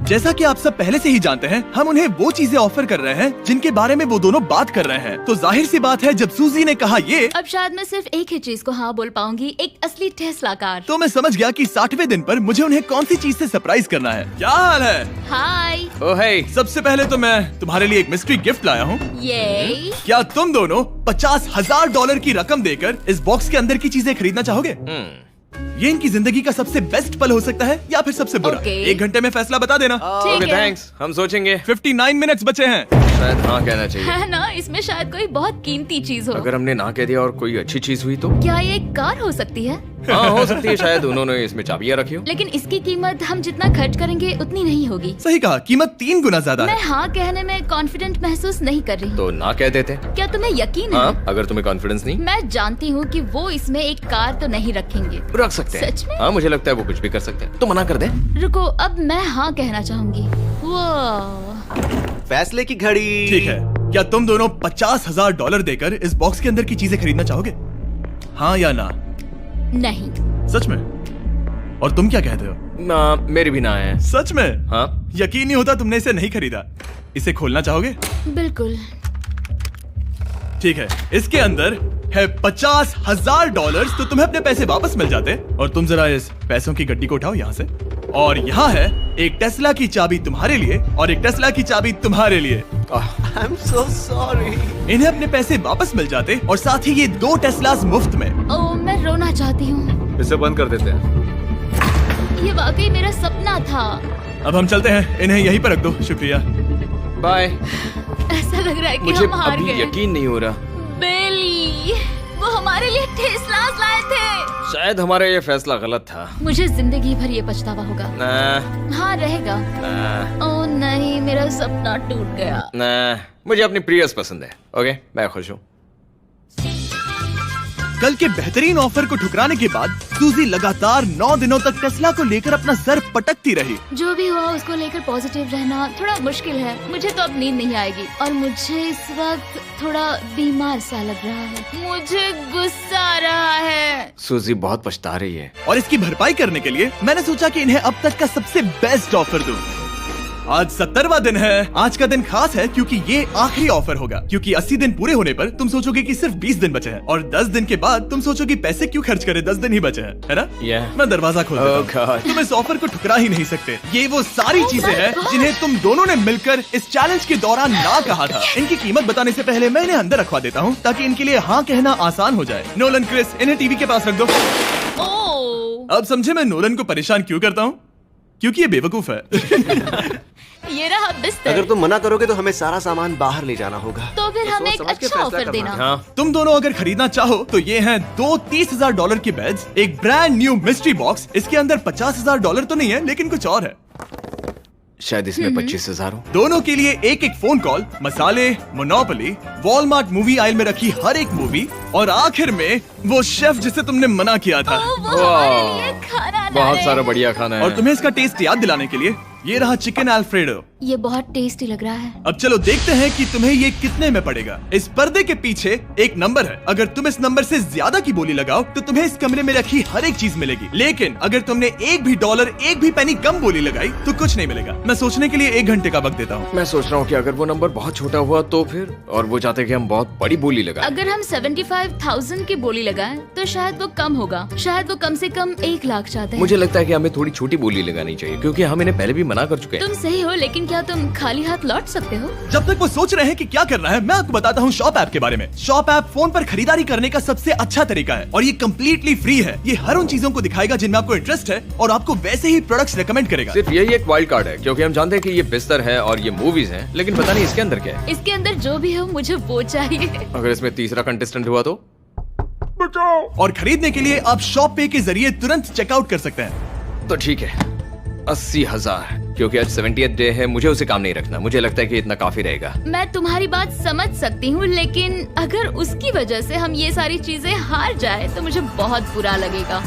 जैसा कि आप सब पहले से ही जानते हैं, हम उन्हें वो चीजें ऑफर कर रहे हैं जिनके बारे में वो दोनों बात कर रहे हैं। तो जाहिर सी बात है, जब सूजी ने कहा ये, अब शायद मैं सिर्फ एक ही चीज को हाँ बोल पाऊंगी, एक असली टेस्ला कार। तो मैं समझ गया कि 60वें दिन पर मुझे उन्हें कौन सी चीज से सरप्राइज करना है। क्या हाल है? हाय। ओह हे, सबसे पहले तो मैं तुम्हारे लिए एक मिस्ट्री गिफ्ट लाया हूँ। ये क्या तुम दोनों $50,000 की रकम देकर इस बॉक्स के अंदर की चीजें खरीदना चाहोगे? ये इनकी जिंदगी का सबसे बेस्ट पल हो सकता है या फिर सबसे बुरा। Okay. 1 घंटे में फैसला बता देना। ठीक है। थैंक्स, हम सोचेंगे। 59 मिनट्स बचे हैं। शायद हाँ कहना चाहिए। है ना, इसमें शायद कोई बहुत कीमती चीज हो। अगर हमने ना कह दिया और कोई अच्छी चीज हुई तो? क्या ये एक कार हो सकती है? हाँ हो सकती है, शायद उन्होंने इसमें चाबियां रखी हो। लेकिन इसकी कीमत हम जितना खर्च करेंगे उतनी नहीं होगी। सही कहा, कीमत 3 गुना ज्यादा मैं है। हाँ कहने में कॉन्फिडेंट महसूस नहीं कर रही। तो ना कह देते। क्या तुम्हें यकीन है? हाँ, अगर तुम्हें कॉन्फिडेंस नहीं, मैं जानती हूँ कि वो इसमें एक कार तो नहीं रखेंगे। रख सकते हैं। सच में? हाँ मुझे लगता है वो कुछ भी कर सकते हैं। तो मना कर दे। रुको, अब मैं हाँ कहना चाहूंगी। वो फैसले की घड़ी। ठीक है, क्या तुम दोनों $50,000 देकर इस बॉक्स के अंदर की चीजें खरीदना चाहोगे? हाँ या ना? नहीं। सच में? और तुम क्या कहते हो? ना, मेरी भी ना है। सच में? हाँ। यकीन नहीं होता तुमने इसे नहीं खरीदा। इसे खोलना चाहोगे? बिल्कुल। ठीक है, इसके अंदर है $50,000, तो तुम्हें अपने पैसे वापस मिल जाते। और तुम जरा इस पैसों की गड्डी को उठाओ यहाँ से। और यहाँ है एक टेस्ला की चाबी तुम्हारे लिए और एक टेस्ला की चाबी तुम्हारे लिए। I am so sorry. इन्हें अपने पैसे वापस मिल जाते और साथ ही ये 2 टेस्लास मुफ्त में। ओह, मैं रोना चाहती हूँ। इसे बंद कर देते हैं। ये वाकई मेरा सपना था। अब हम चलते हैं, इन्हें यहीं पर रख दो। शुक्रिया। बाय। ऐसा लग रहा है कि मुझे हम हार अभी गए। यकीन नहीं हो रहा। बेली, वो हमारे लिए टेस्लास लाए थे। शायद हमारा ये फैसला गलत था। मुझे जिंदगी भर ये पछतावा होगा। ना, हाँ रहेगा। ना, ओह नहीं, मेरा सपना टूट गया। ना, मुझे अपनी प्रियस पसंद है। ओके, मैं खुश हूँ। कल के बेहतरीन ऑफर को ठुकराने के बाद सूजी लगातार 9 दिनों तक टेस्ला को लेकर अपना सर पटकती रही। जो भी हुआ उसको लेकर पॉजिटिव रहना थोड़ा मुश्किल है। मुझे तो अब नींद नहीं आएगी और मुझे इस वक्त थोड़ा बीमार सा लग रहा है। मुझे गुस्सा आ रहा है। सूजी बहुत पछता रही है। और इसकी भरपाई करने के लिए मैंने सोचा कि इन्हें अब तक का सबसे बेस्ट ऑफर दूं। आज 70वां दिन है। आज का दिन खास है क्योंकि ये आखिरी ऑफर होगा। क्योंकि 80 दिन पूरे होने पर तुम सोचोगे कि सिर्फ 20 दिन बचे हैं और 10 दिन के बाद तुम सोचोगे पैसे क्यों खर्च करें, 10 दिन ही बचे हैं, है ना? Yeah. मैं दरवाजा खोल देता हूं। Oh God. तुम इस ऑफर को ठुकरा ही नहीं सकते। ये वो सारी Oh चीजें my हैं God. जिन्हें तुम दोनों ने मिलकर इस चैलेंज के दौरान ना कहा था। इनकी कीमत बताने से पहले मैं इन्हें अंदर रखवा देता हूँ ताकि इनके लिए हाँ कहना आसान हो जाए। नोलन, क्रिस, इन्हें टीवी के पास रख दो। ओह, अब समझे मैं नोलन को परेशान क्यों करता हूँ? क्योंकि ये बेवकूफ है। ये रहा बिस्तर। अगर तुम मना करोगे तो हमें सारा सामान बाहर ले जाना होगा। तो फिर हमें एक समझ के अच्छा फैसला ऑफर करना देना। हाँ, तुम दोनों अगर खरीदना चाहो तो ये हैं 2 $30,000 के बेड्स, एक ब्रांड न्यू मिस्ट्री बॉक्स। इसके अंदर $50,000 तो नहीं है, लेकिन कुछ और है। शायद इसमें 25,000 हो। दोनों के लिए एक एक फोन कॉल, मसाले, मोनोपोली, वॉलमार्ट मूवी आइल में रखी हर एक मूवी और आखिर में वो शेफ जिसे तुमने मना किया था। ओह, वो हमारे लिए खाना ला बहुत रहे सारा हैं। बढ़िया खाना है। और तुम्हें इसका टेस्ट याद दिलाने के लिए ये रहा चिकन अल्फ्रेडो। ये बहुत टेस्टी लग रहा है। अब चलो देखते हैं कि तुम्हें ये कितने में पड़ेगा। इस पर्दे के पीछे एक नंबर है। अगर तुम इस नंबर से ज्यादा की बोली लगाओ तो तुम्हें इस कमरे में रखी हर एक चीज मिलेगी। लेकिन अगर तुमने एक भी डॉलर, एक भी पेनी कम बोली लगाई तो कुछ नहीं मिलेगा। मैं सोचने के लिए 1 घंटे का वक्त देता हूँ। मैं सोच रहा हूँ कि अगर वो नंबर बहुत छोटा हुआ तो फिर, और वो चाहते कि हम बहुत बड़ी बोली लगाएं। अगर हम 75,000 की बोली लगाएं तो शायद वो कम होगा। शायद वो कम से कम 1 लाख चाहते हैं। मुझे लगता है कि हमें थोड़ी छोटी बोली लगानी चाहिए क्योंकि हम इन्हें पहले भी मना कर चुके हैं। तुम सही हो, लेकिन क्या तुम खाली हाथ लौट सकते हो? जब तक वो सोच रहे हैं कि क्या करना है, मैं आपको बताता हूँ शॉप ऐप के बारे में। शॉप ऐप फोन पर खरीदारी करने का सबसे अच्छा तरीका है और ये कम्प्लीटली फ्री है। ये हर उन चीजों को दिखाएगा जिनमें आपको इंटरेस्ट है और आपको वैसे ही प्रोडक्ट्स रेकमेंड करेगा। सिर्फ यही एक वाइल्ड कार्ड है क्योंकि हम जानते हैं कि ये बिस्तर है और ये मूवीज हैं, लेकिन पता नहीं इसके अंदर क्या है। इसके अंदर जो भी हो मुझे वो चाहिए। अगर इसमें तीसरा कंटेस्टेंट हुआ तो? और खरीदने के लिए आप शॉप पे के जरिए तुरंत चेकआउट कर सकते हैं। तो ठीक है, 80,000। क्योंकि आज 70th डे है, मुझे उसे काम नहीं रखना। मुझे लगता है कि इतना काफी रहेगा। मैं तुम्हारी बात समझ सकती हूँ, लेकिन अगर उसकी वजह से हम ये सारी चीजें हार जाए तो मुझे बहुत बुरा लगेगा।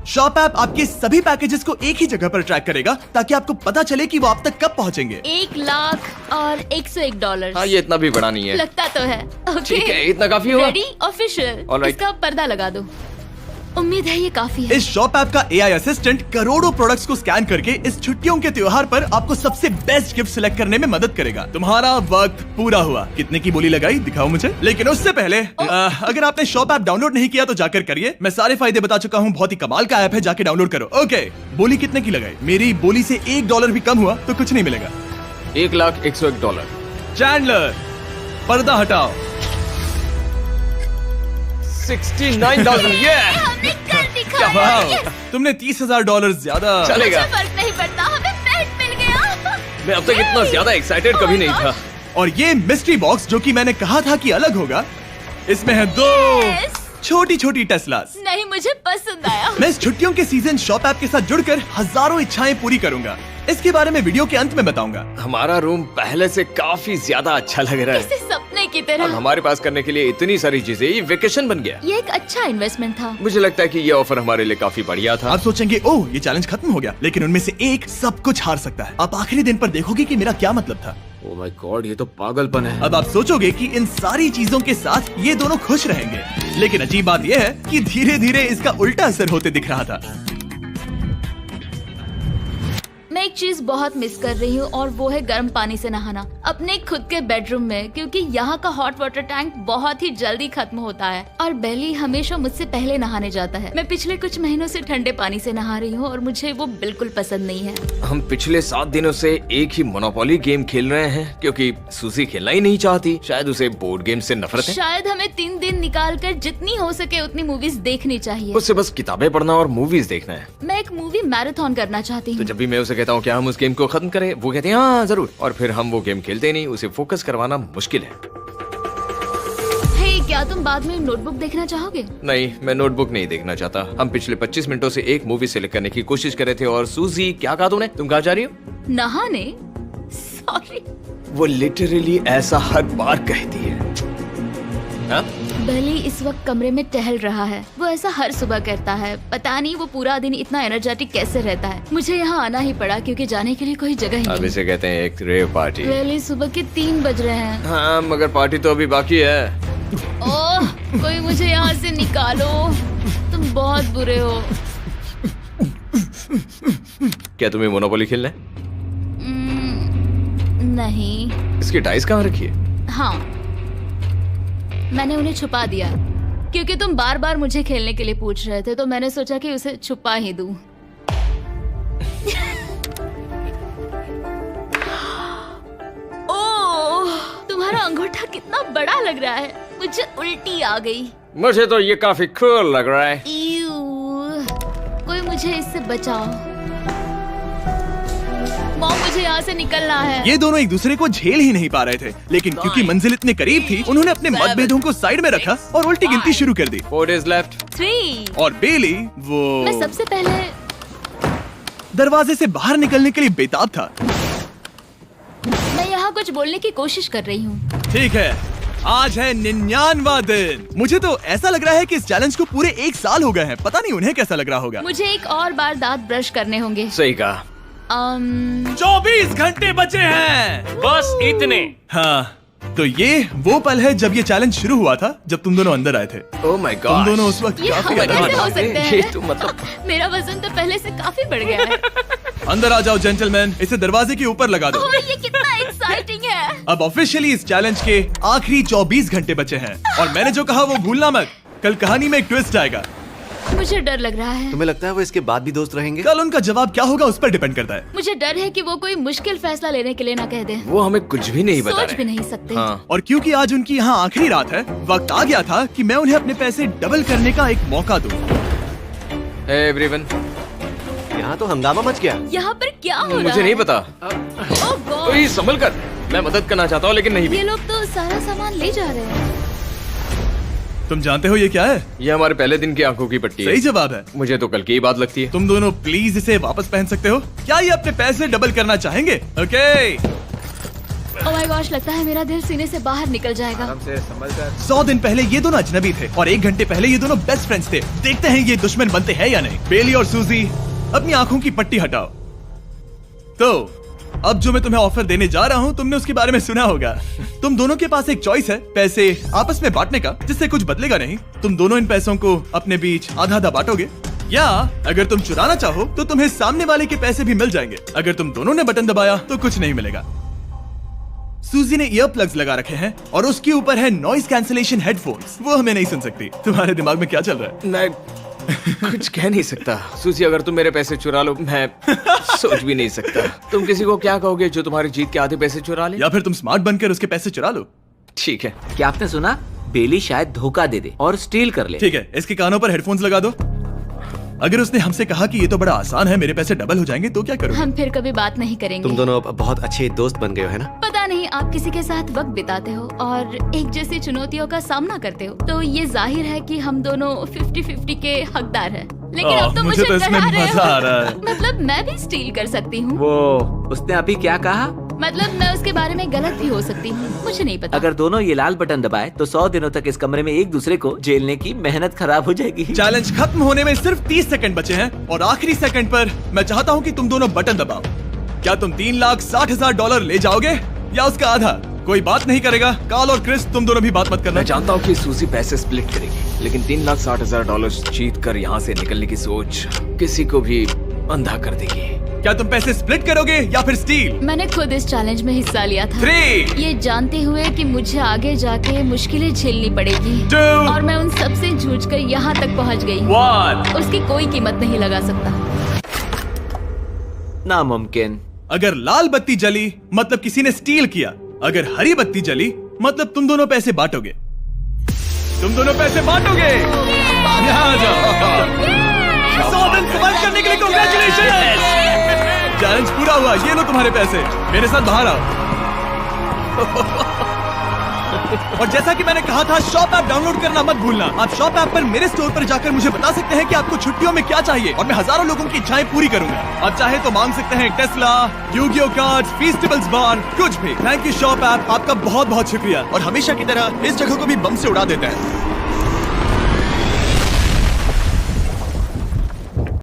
शॉप ऐप आपके सभी पैकेजेस को एक ही जगह पर ट्रैक करेगा ताकि आपको पता चले कि वो आप तक कब पहुंचेंगे। 1 लाख और $101। हाँ, ये इतना भी बड़ा नहीं है। लगता तो है। ठीक है, इतना काफी हुआ। रेडी? ऑफिशियल। Alright. इसका पर्दा लगा दो। उम्मीद है ये काफी है। इस शॉप ऐप का एआई असिस्टेंट करोड़ों प्रोडक्ट्स को स्कैन करके इस छुट्टियों के त्योहार पर आपको सबसे बेस्ट गिफ्ट सिलेक्ट करने में मदद करेगा। तुम्हारा वक्त पूरा हुआ। कितने की बोली लगाई दिखाओ मुझे। लेकिन उससे पहले अगर आपने शॉप ऐप डाउनलोड नहीं किया तो जाकर करिए। मैं सारे फायदे बता चुका हूँ। बहुत ही कमाल का ऐप है, जाके डाउनलोड करो। ओके, बोली कितने की लगाई? मेरी बोली से $1 भी कम हुआ तो कुछ नहीं मिलेगा। $1,01,001। चैंडलर, पर्दा हटाओ। 69,000। ये हमने कर दिखाया। वाह, Yes! तुमने $30,000 ज्यादा। चलेगा। मुझे फर्क नहीं पड़ता, हमें पेट मिल गया। मैं अब तक इतना ज्यादा एक्साइटेड कभी नहीं था। और ये मिस्ट्री बॉक्स जो कि मैंने कहा था कि अलग होगा, इसमें है 2 Yes! छोटी छोटी टेस्लास। नहीं, मुझे पसंद आया। मैं इस छुट्टियों के सीजन शॉप ऐप के साथ जुड़कर हजारों इच्छाएं पूरी करूंगा। इसके बारे में वीडियो के अंत में बताऊंगा। हमारा रूम पहले से काफी ज्यादा अच्छा लग रहा जैसे है। सपने की अब तरह। हमारे पास करने के लिए इतनी सारी चीजें, ये वेकेशन बन गया। ये एक अच्छा इन्वेस्टमेंट था। मुझे लगता है कि ये ऑफर हमारे लिए काफी बढ़िया था। आप सोचेंगे ओह ये चैलेंज खत्म हो गया, लेकिन उनमें से एक सब कुछ हार सकता है। आप आखिरी दिन पर देखोगे कि मेरा क्या मतलब था। ओह माय गॉड, ये तो पागलपन है। अब आप सोचोगे कि इन सारी चीजों के साथ ये दोनों खुश रहेंगे, लेकिन अजीब बात यह है कि धीरे धीरे इसका उल्टा असर होते दिख रहा था। मैं एक चीज बहुत मिस कर रही हूँ और वो है गर्म पानी से नहाना अपने खुद के बेडरूम में, क्योंकि यहाँ का हॉट वाटर टैंक बहुत ही जल्दी खत्म होता है और बेली हमेशा मुझसे पहले नहाने जाता है। मैं पिछले कुछ महीनों से ठंडे पानी से नहा रही हूँ और मुझे वो बिल्कुल पसंद नहीं है। हम पिछले 7 दिनों से एक ही मोनोपोली गेम खेल रहे हैं क्योंकि सूजी खेलना ही नहीं चाहती। शायद उसे बोर्ड गेम से नफरत है। शायद हमें 3 दिन निकाल कर जितनी हो सके उतनी मूवीज देखनी चाहिए। उससे बस किताबें पढ़ना और मूवीज देखना है। मैं एक मूवी मैराथन करना चाहती तो हूँ। जब भी मैं उसे कहता हूँ क्या हम उस गेम को खत्म करें, वो कहते हैं हाँ जरूर, और फिर हम वो गेम खेलते नहीं। उसे फोकस करवाना मुश्किल है। हे, क्या तुम बाद में नोटबुक देखना चाहोगे? नहीं, मैं नोटबुक नहीं देखना चाहता। हम पिछले 25 मिनटों से एक मूवी सिलेक्ट करने की कोशिश कर रहे थे। और सूजी, क्या कहा तुमने? तुम कहाँ जा रही हो? नहाने? सॉरी। वो लिटरली ऐसा हर बार कहती है। हाँ? बेली इस वक्त कमरे में टहल रहा है। वो ऐसा हर सुबह करता है। पता नहीं वो पूरा दिन इतना एनर्जेटिक कैसे रहता है। मुझे यहाँ आना ही पड़ा क्योंकि जाने के लिए कोई जगह ही अब नहीं। इसे कहते हैं एक रेव पार्टी। बेली, सुबह के 3 बज रहे हैं। हाँ, मगर पार्टी तो अभी बाकी है। ओह, कोई मुझे यहाँ से निकालो। तुम बहुत बुरे हो। क्या तुम्हें मोनोपोली खेलना है? नहीं। इसकी डाइस कहाँ रखी है? हाँ, मैंने उन्हें छुपा दिया क्योंकि तुम बार बार मुझे खेलने के लिए पूछ रहे थे, तो मैंने सोचा कि उसे छुपा ही दूं। ओह, तुम्हारा अंगूठा कितना बड़ा लग रहा है। मुझे उल्टी आ गई। मुझे तो ये काफी कूल लग रहा है। ईऊ, कोई मुझे इससे बचाओ। मॉम, मुझे यहाँ से निकलना है। ये दोनों एक दूसरे को झेल ही नहीं पा रहे थे, लेकिन क्योंकि मंजिल इतने करीब थी, उन्होंने अपने मतभेदों को साइड में रखा और उल्टी गिनती शुरू कर दी। 4 days left। 3। और बेली वो मैं सबसे पहले दरवाजे से बाहर निकलने के लिए बेताब था। मैं यहाँ कुछ बोलने की कोशिश कर रही हूँ। ठीक है, आज है 99वां दिन। मुझे तो ऐसा लग रहा है कि इस चैलेंज को पूरे 1 साल हो गए हैं। पता नहीं उन्हें कैसा लग रहा होगा। मुझे एक और बार दांत ब्रश करने होंगे। सही कहा। 24 घंटे बचे हैं। बस इतने। हाँ, तो ये वो पल है जब ये चैलेंज शुरू हुआ था, जब तुम दोनों अंदर आए थे। ओह माय तुम गॉड। दोनों उस वक्त ये काफी हम अलग कैसे थे। हो सकते हैं? ये तो मतलब मेरा वजन तो पहले से काफी बढ़ गया है। अंदर आ जाओ जेंटलमैन, इसे दरवाजे के ऊपर लगा दो। ओह, ये कितना एक्साइटिंग है। अब ऑफिशियली इस चैलेंज के आखिरी 24 घंटे बचे हैं, और मैंने जो कहा वो भूलना मत। कल कहानी में एक ट्विस्ट आएगा। मुझे डर लग रहा है। तुम्हें लगता है वो इसके बाद भी दोस्त रहेंगे? कल उनका जवाब क्या होगा उस पर डिपेंड करता है। मुझे डर है कि वो कोई मुश्किल फैसला लेने के लिए ना कह दे। वो हमें कुछ भी नहीं बता सोच भी रहे। नहीं सकते। हाँ। और क्योंकि आज उनकी यहाँ आखिरी रात है, वक्त आ गया था कि मैं उन्हें अपने पैसे डबल करने का एक मौका दूं। Hey everyone, यहाँ तो हंगामा मच गया। यहाँ पर क्या हो रहा है? मुझे नहीं पता। ओह गॉड, कोई संभल कर। मैं मदद करना चाहता हूँ लेकिन नहीं भी। ये लोग तो सारा सामान ले जा रहे हैं। तुम जानते हो ये क्या है? ये हमारे पहले दिन की आंखों की पट्टी है। सही जवाब है। मुझे तो कल की ही बात लगती है। तुम दोनों प्लीज इसे वापस पहन सकते हो? क्या ये अपने पैसे डबल करना चाहेंगे? ओके। ओह माय गॉश, लगता है मेरा दिल सीने से बाहर निकल जाएगा। 100 दिन पहले ये दोनों अजनबी थे और 1 घंटे पहले ये दोनों बेस्ट फ्रेंड्स थे। देखते हैं ये दुश्मन बनते हैं या नहीं। बेली और सूजी, अपनी आंखों की पट्टी हटाओ। तो अब जो मैं तुम्हें ऑफर देने जा रहा हूँ तुमने उसके बारे में सुना होगा। तुम दोनों के पास एक चॉइस है पैसे आपस में बांटने का, जिससे कुछ बदलेगा नहीं। तुम दोनों इन पैसों को अपने बीच आधा आधा बांटोगे, या अगर तुम चुराना चाहो तो तुम्हें सामने वाले के पैसे भी मिल जाएंगे। अगर तुम दोनों ने बटन दबाया तो कुछ नहीं मिलेगा। सूजी ने ईयर प्लग्स लगा रखे हैं और उसके ऊपर है नॉइस कैंसिलेशन हेडफोन्स। वो हमें नहीं सुन सकती। तुम्हारे दिमाग में क्या चल रहा है? मैं कुछ कह नहीं सकता। सूजी, अगर तुम मेरे पैसे चुरा लो, मैं सोच भी नहीं सकता। तुम किसी को क्या कहोगे जो तुम्हारी जीत के आधे पैसे चुरा ले? या फिर तुम स्मार्ट बनकर उसके पैसे चुरा लो। ठीक है। क्या आपने सुना? बेली शायद धोखा दे दे और स्टील कर ले। ठीक है, इसके कानों पर हेडफोन्स लगा दो। अगर उसने हमसे कहा कि ये तो बड़ा आसान है, मेरे पैसे डबल हो जाएंगे, तो क्या करोगे? हम फिर कभी बात नहीं करेंगे। तुम दोनों अब बहुत अच्छे दोस्त बन गए हो, है ना? पता नहीं, आप किसी के साथ वक्त बिताते हो और एक जैसी चुनौतियों का सामना करते हो, तो ये जाहिर है कि हम दोनों 50-50 के हकदार हैं। लेकिन अब तो मुझे तो इसमें डरा रहे मजा आ हो। रहा है। मतलब मैं भी स्टील कर सकती हूँ। वो उसने अभी क्या कहा? मतलब मैं उसके बारे में गलत भी हो सकती हूँ, मुझे नहीं पता। अगर दोनों ये लाल बटन दबाए तो 100 दिनों तक इस कमरे में एक दूसरे को झेलने की मेहनत खराब हो जाएगी। चैलेंज खत्म होने में सिर्फ 30 सेकंड बचे हैं और आखिरी सेकंड पर मैं चाहता हूँ कि तुम दोनों बटन दबाओ। क्या तुम $3,60,000 ले जाओगे या उसका आधा? कोई बात नहीं करेगा। कार्ल और क्रिस, तुम दोनों भी बात मत करना। मैं जानता हूँ कि सूजी पैसे स्प्लिट करेगी, लेकिन $3,60,000 जीत कर यहाँ से निकलने की सोच किसी को भी अंधा कर देगी। क्या तुम पैसे स्प्लिट करोगे या फिर स्टील? मैंने खुद इस चैलेंज में हिस्सा लिया था, 3, ये जानते हुए कि मुझे आगे जाके मुश्किलें झेलनी पड़ेगी 2, और मैं उन सब से जूझकर यहाँ तक पहुँच गई। 1। उसकी कोई कीमत नहीं लगा सकता। नामुमकिन। अगर लाल बत्ती जली मतलब किसी ने स्टील किया, अगर हरी बत्ती जली मतलब तुम दोनों पैसे बांटोगे। तुम दोनों पैसे बांटोगे। यहाँ आ जाओ। 100 दिन सर्वाइव करने के लिए कांग्रेचुलेशन। चैलेंज पूरा हुआ। ये लो तुम्हारे पैसे, मेरे साथ बाहर आओ। और जैसा कि मैंने कहा था, शॉप ऐप डाउनलोड करना मत भूलना। आप शॉप ऐप पर मेरे स्टोर पर जाकर मुझे बता सकते हैं कि आपको छुट्टियों में क्या चाहिए और मैं हजारों लोगों की इच्छाएं पूरी करूंगा। आप चाहे तो मांग सकते हैं टेस्ला, यूगियो कार्ड्स, फेस्टिवल्स बार, कुछ भी। थैंक यू शॉप ऐप, आपका बहुत बहुत शुक्रिया। और हमेशा की तरह इस जगह को भी बम से उड़ा देते हैं।